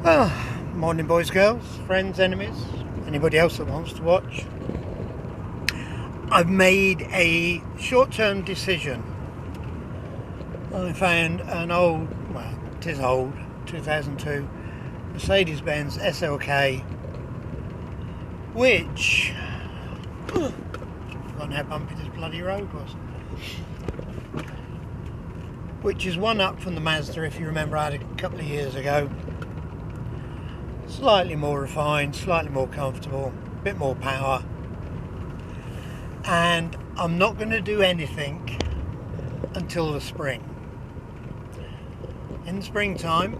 Oh, morning boys, girls, friends, enemies, anybody else that wants to watch. I've made a short-term decision. I found an old, well, it is old, 2002 Mercedes-Benz SLK, which, I forgot how bumpy this bloody road was, which is one up from the Mazda, if you remember. I had a couple of years ago. Slightly more refined, slightly more comfortable, a bit more power, and I'm not going to do anything until the spring. In the springtime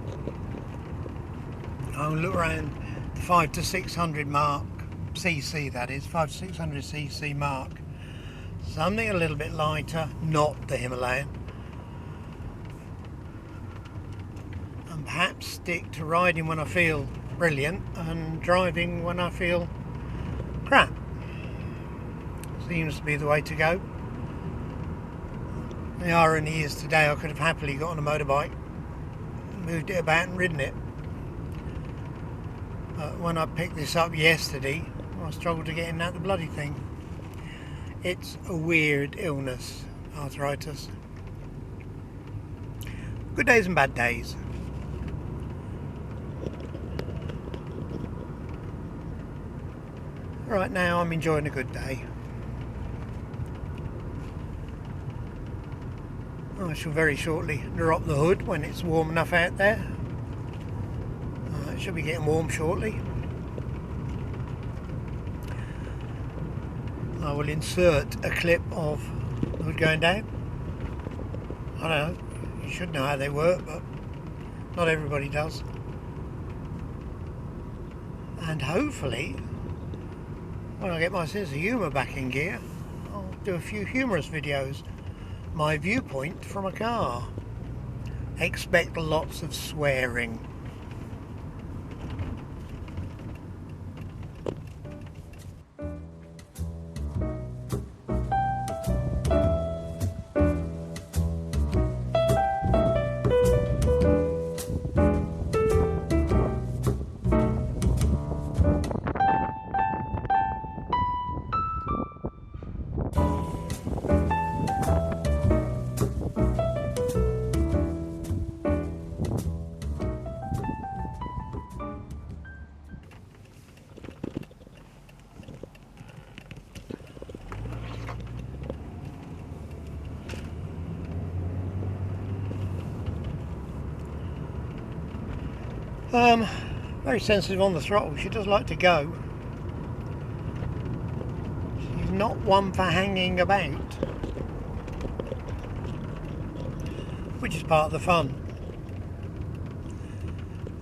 I'll look around the 500 to 600 mark, cc that is, 500 to 600 cc mark, something a little bit lighter, not the Himalayan, and perhaps stick to riding when I feel brilliant and driving when I feel crap. Seems to be the way to go. The irony is today I could have happily got on a motorbike, moved it about and ridden it. But when I picked this up yesterday, I struggled to get in that the bloody thing. It's a weird illness, arthritis. Good days and bad days. Right now I'm enjoying a good day. I shall very shortly drop the hood when it's warm enough out there. It should be getting warm shortly. I will insert a clip of the hood going down. I don't know, you should know how they work, but not everybody does. And hopefully, when I get my sense of humour back in gear, I'll do a few humorous videos. My viewpoint from a car. Expect lots of swearing. Very sensitive on the throttle. She does like to go. She's not one for hanging about, which is part of the fun.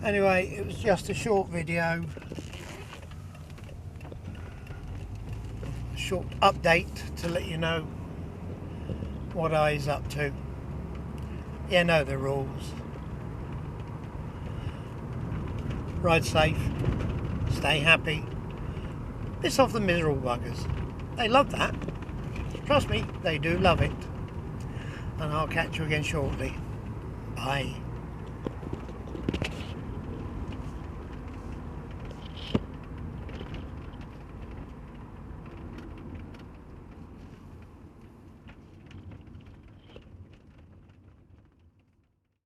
Anyway, it was just a short video, a short update to let you know what I's up to. You know the rules. Ride safe, stay happy, piss off the miserable buggers. They love that. Trust me, they do love it. And I'll catch you again shortly. Bye.